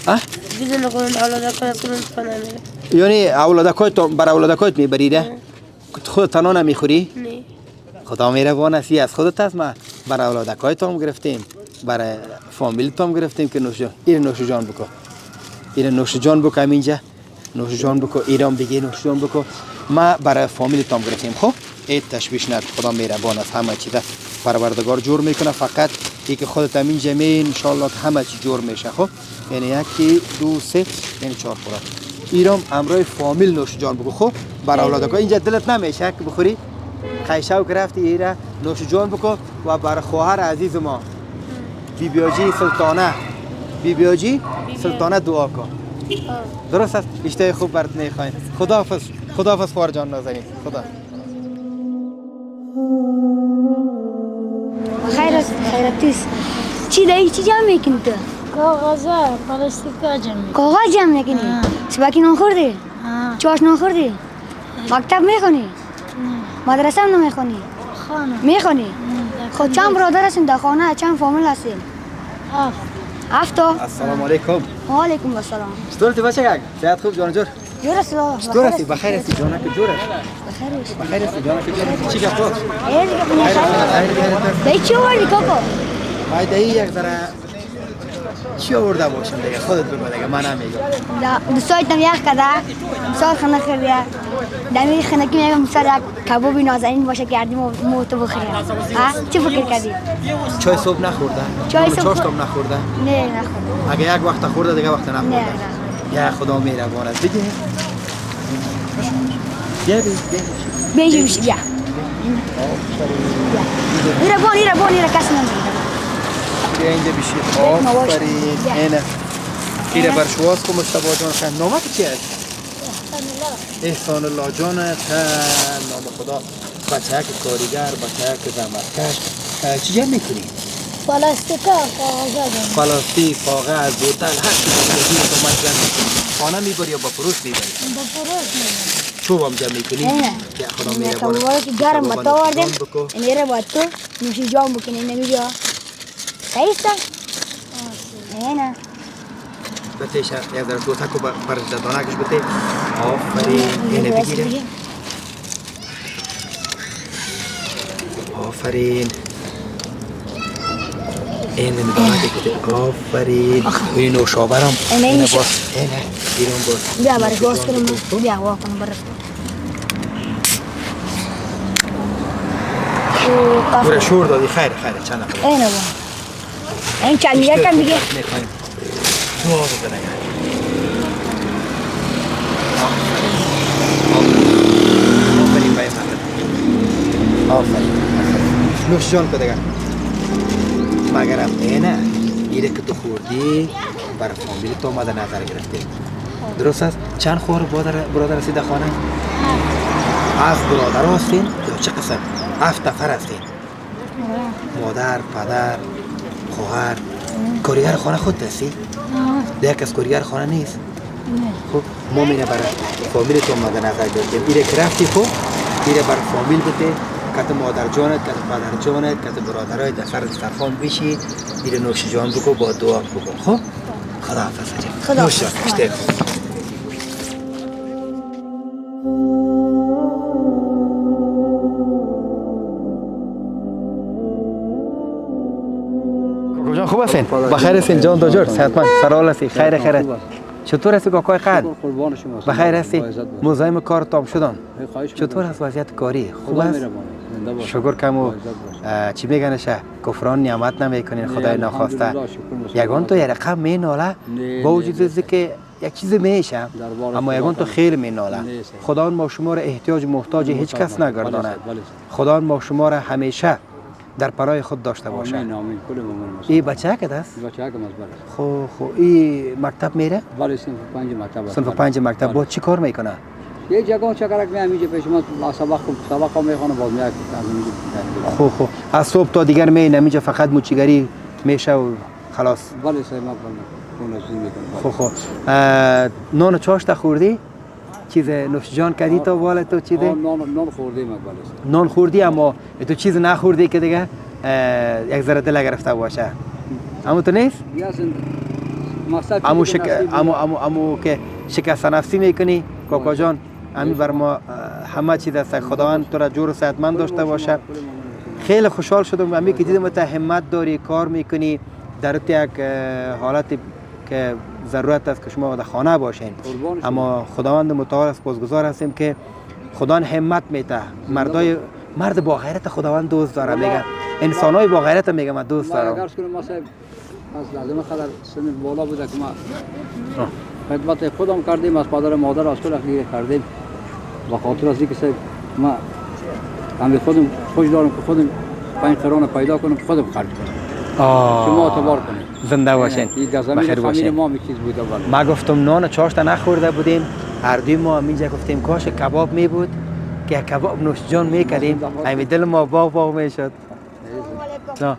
بیزن کنون آلاده کنه کنون خانه میره. یعنی اولادکایتون برای اولادکایت میبریده؟ خود تنها نمیخوری؟ نه. خدا مهربان است، از خودت است. ما برای اولادکایتون گرفتیم، برای فامیلیتون گرفتیم که نوش جان بکن. این نوش جان بکن اینجا، نوش جان بکن. ایران بگی نوش جان بکن. ما برای فامیلیتون گرفتیم. خب این تشویش ند، خدا مهربان است، همه چیز پروردگار جور میکنه. فقط ای که خودت همین جمعه انشالله که همه چی جور میشه. خب یعنی یکی دو سه یعنی 4 خوراک. ایران امروز فامیل نوش جان بکن. خب برای اولادکا اینجا دلت نمیشه که بخوری؟ خیشاو گرفتی ایران نوش جان بکن. و برای خواهر عزیز ما بیبیاجی سلطانه دعا کن. درست است؟ اشتهای خوب برات میخوایم. خداحافظ خواهر جان نازنین. خدا خیرتیست. چی دایی؟ چی جمع میکنی تو؟ کاغذه پلاستیکا جمع. کاغذ جمع میکنی؟ صبحی نان خوردی؟ چاش نان خوردی؟ مکتب میخونی؟ مدرسه هم نمیخونی؟ خانه. میخونی؟ خود چند برادر هستین در خانه؟ چند فامیل هستین؟ 7 تا. السلام علیکم. و علیکم السلام. چطور تی بچه؟ صحت خوب جان جور؟ جور است. چطور هستی؟ بخیر هستی جان که جور است؟ بخیر هستی جان که جور است؟ چی گپ است؟ دایی چی آوردی کاکا؟ باید دایی یک ذره چی آورده باشم دیگه، خودت بگو دیگه، من نمیگم. دوستایتم یخ کده، دوستایت خنه خریده. دمی خنکی میگم مثلا یک کبابی نازنین باشه کردیم و تو بخوریم. چی فکر کردی؟ چای صبح نخورده؟ چای صبح چاشت هم نخورده؟ نه نخورده. اگه یک وقت خورده دیگه وقت نخورده؟ نه. یا خدا مهربان است. بگی بیجی بیا. ایره کسی نمیده. بیا اینجا بشید. آفرین. اینه. ایره برشواز کو مصطفی جان خان. نامت چی است؟ احسان الله جان خان. نام خدا. بچه که کارگر، بچه که زحمتکش. چی جمع میکنی؟ پلاستیکا کاغذه جمع. پلاستیک، کاغذ، بوتل، هر چیزی که تو من جمع میکنی. خانه میبری یا با فروش میبری؟ با فروش میبری. چوب هم جمع میکنی؟ که خدا مهربان است. کبابی که گرم بتا آوردیم. اینه باید تو نوشی جام بکنی. اینه میگه صحیح است؟ نه. بتیش یک ذره دوتکو برش دانکش بتی. آفرین. اینه بگیره. آفرین. اینه دانکش بتی. آفرین. این نوشابرم. اینه باز. اینه. ایران باز. بیا برای باز کنم. بیا وا کنم برای. برای شور دادی خیره چند نفر. اینه با. این چند میگه کم میگه. میخوایم. دعا بزنه. آفرین بای من. آفرین. نوش جان که دیگه. مگرم اینه ایره که تو خوردی برای فامیلی تو آمده نظر گرفتی. درست است؟ چند خور برادر هستی در خانه؟ 7 برادر هستین؟ یا چه قسم؟ 7 نفر هستین؟ مادر، پدر، خواهر. کارگر خانه خود هستی؟ دیگه کس کارگر خانه نیست؟ خب ما میره برای فامیل تو آمده نظر گرفتیم. ایره که رفتی خب ایره برای فامیل بده. کت مادر جانت، کت پدر جانت، کت برادرای در سر دسترخوان بشی. ایره نوش جان بکن با دعا بکن. خب خداحافظ عجب. خدا نوش جان اشته. جان خوب هستین؟ بخیر هستین جان داجور؟ صحتمند سرحال هستی؟ خیر. چطور هستی کاکای قد؟ بخیر هستی؟ مزاحم کار تام شدم. چطور هست وضعیت کاری؟ خوب است؟ شکر کمو چی میگنش کفران نعمت نمیکنین خدای ناخواسته. یگان تو یه رقم میناله با وجود از که یک چیز میشه اما یگان تو خیلی میناله. خدا ما شما را احتیاج محتاج هیچ کس نگردانه. خدا ما شما را همیشه در پناه خود داشته باشه. آمین آمین کل مؤمن این بچه که است؟ بچه که مزبر خب این مکتب میره؟ ولی صنف 5 مکتب صنف 5 مکتب با چی کار میکنه؟ یه جگه چکرک می همیشه پیش ما سبق میخونه باز میاد از خب از صبح تا دیگر می نمیجا فقط موچیگری میشه و خلاص. ولی سه ما میکنه. خب نان و چاشت خوردی؟ چیز نوش جان کردی تا والا تو چی ده؟ نان خوردیم ولی نان خوردی اما تو چیز نخوردی که دیگه یک ذره دل گرفته باشه. اما تو نیست؟ امو که شکست نفسی میکنی کاکا جان همین بر ما همه چیز است. خداوند تو را جور و صحتمند داشته باشه. خیلی خوشحال شدم همین که دیدم تو همت داری کار میکنی در یک حالتی که ضرورت است که شما در خانه باشین. اما خداوند متعال سپاسگزار هستیم که خدا همت میده. مرد با غیرت خداوند دوست داره. میگه انسانای با غیرت میگه من دوست دارم. اگر کنم ما صاحب از لازم خدر سن بالا بوده که ما خدمت خودم کردیم از پدر مادر از کل اخیر کردیم و خاطر از اینکه صاحب ما همین خودم خوش دارم که خودم 5 قرون پیدا کنم خودم خرج کنم. شما اعتبار کنید. زنده باشین. بخیر باشین. ما چیز بوده بود. ما گفتم نان چاشت نخورده بودیم. هر دوی ما اینجا گفتیم کاش کباب می بود که کباب نوش جان میکردیم. همین دل ما باغ میشد. نه.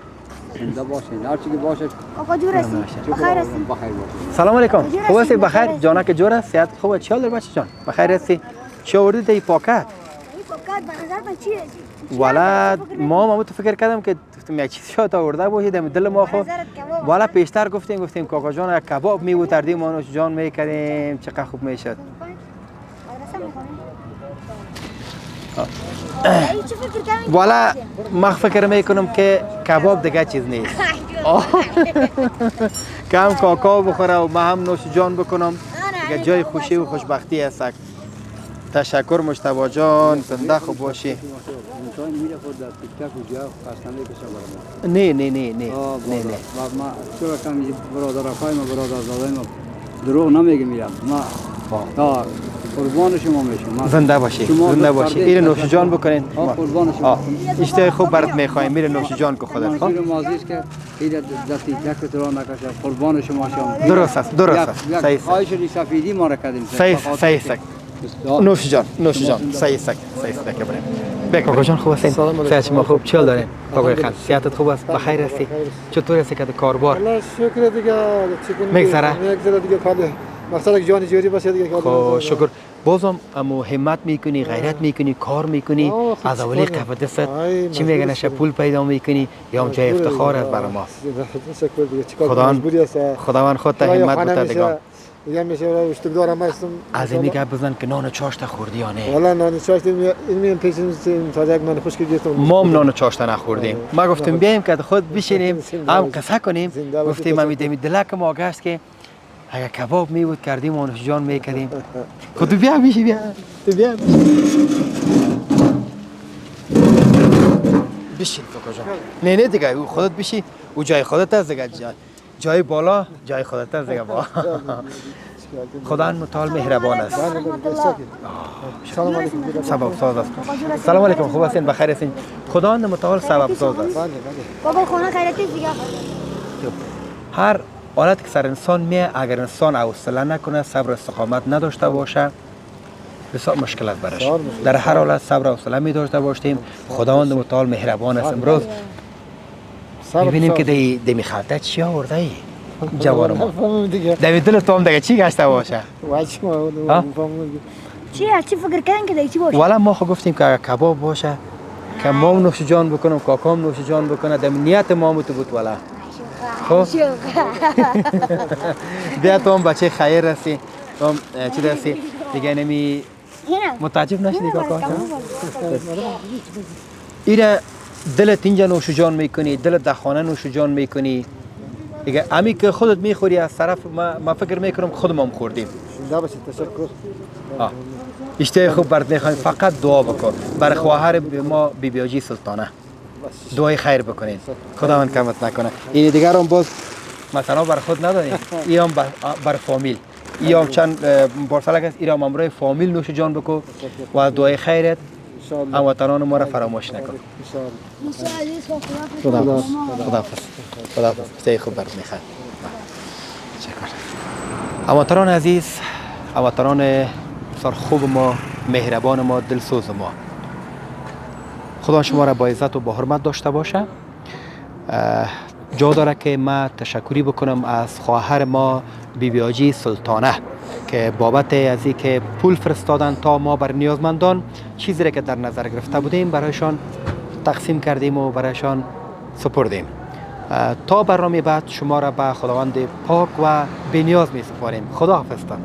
زنده باشین. هر چی که باشه. آقا جور هستی؟ بخیر هستی؟ بخیر باشین. سلام علیکم. خوب هستی؟ بخیر. جانک جور است؟ صحت خوبه؟ چی حال داری بچه جان؟ بخیر هستی؟ چی آوردی در این پاکت؟ این پاکت به نظر من چیه؟ والا ما تو فکر کردم که یک چیز شاد آورده باشی در دل ما خود. والا پیشتر گفتیم کاکا جان یک کباب می‌آوردیم ما نوش جان می‌کردیم چقدر خوب میشد. والا ما فکر میکنم که کباب دیگه چیز نیست. کم کاکا بخوره و ما هم نوش جان بکنم دیگه جای خوشی و خوشبختی است. تشکر مجتبی جان زنده خوب باشی. نه ما چرا کم برادر افای ما برادر زاده ما دروغ نمیگم میرم ما قربان شما میشم. زنده باشی. این نوش جان بکنین. قربان شما. اشته خوب برات میخوایم میره نوش جان که خودت. منظور مازی است که این دستی یک را نکشه قربان شما شم. درست است. صحیح. خواهش سفیدی ما را کردیم. صحیح. نوش جان صحیح است که بریم. کاکا جان خوب هستین؟ صحت شما خوب؟ چیل دارین؟ کاکای خان صحتت خوب است؟ بخیر هستی؟ چطور هستی که کاربار؟ الله شکر دیگه میگذره دیگه کار مقصد جان جوری باشه دیگه. خب شکر. بازم امو همت میکنی، غیرت میکنی، کار میکنی، از اولی قفت دست چی میگن نشه پول پیدا میکنی یا جای افتخار است برای ما. خداوند خودت همت بده دیگه. دیگه میشه اشتباه دارم هستم. از این میگه بزن که نان چاشت خوردی یا نه؟ والا نان چاشت این پیشین تازه نان خوش گرفتم. ما نان چاشت نخوردیم. ما گفتیم بیایم که خود بشینیم هم قصه کنیم. گفتیم ما میدیم دلک ما گشت که اگه کباب میبود کردیم و نوش جان میکردیم. خود تو بیا بشین کاکا جان. نه دیگه خودت بشی او جای خودت است دیگه. جای بالا جای خودت است دیگه. با خدا متعال مهربان است. سبب ساز است. سلام علیکم. خوب هستین؟ بخیر هستین؟ خدا متعال سبب ساز است. بابا خونه خیرتی دیگه. هر حالت که سر انسان میه اگر انسان حوصله نکنه صبر و استقامت نداشته باشه بسیار مشکل است برش. در هر حالت صبر و حوصله می داشته باشیم. خداوند متعال مهربان است. امروز می‌بینیم که دمی خالته چی آورده ای جوار ما در دل تو هم دیگه چی گشته باشه؟ چی فکر کردن که دیگه چی باشه؟ والا ما خود گفتیم که کباب باشه که ما نوش جان بکنم کاکام نوش جان بکنه در نیت ما تو بود. والا خب بیا تو هم بچه خیر هستی تو هم چی هستی دیگه نمی متعجب نشدی کاکا؟ ایره دلت اینجا نوش جان میکنی، دلت در خانه نوش جان میکنی دیگه. امی که خودت میخوری از طرف ما فکر میکنم خودم هم خوردیم. زنده باشید. تشکر. اشته خوب برات میخوایم فقط دعا بکن برای خواهر ما بی آجی سلطانه دعای خیر بکنین خداوند کمت نکنه. این دیگر هم باز مثلا برای خود نداریم این هم برای فامیل این هم چند بارسالک است این هم امروی فامیل نوش جان بکن و دعای خیرت انشالله. هموطنان ما را فراموش نکن. انشالله. دوست عزیز خداحافظ. خداحافظ. خداحافظ. شب خوب برات میخواد. شکر. هموطنان عزیز، هموطنان بسیار خوب ما، مهربان ما، دلسوز ما، خدا شما را با عزت و با حرمت داشته باشه. جا داره که ما تشکری بکنم از خواهر ما بیبی حاجی سلطانه که بابت از این که پول فرستادن تا ما بر نیازمندان چیزی را که در نظر گرفته بودیم برایشان تقسیم کردیم و برایشان سپردیم. تا برنامه بعد شما را به خداوند پاک و بی‌نیاز می سپاریم. خدا حافظتان.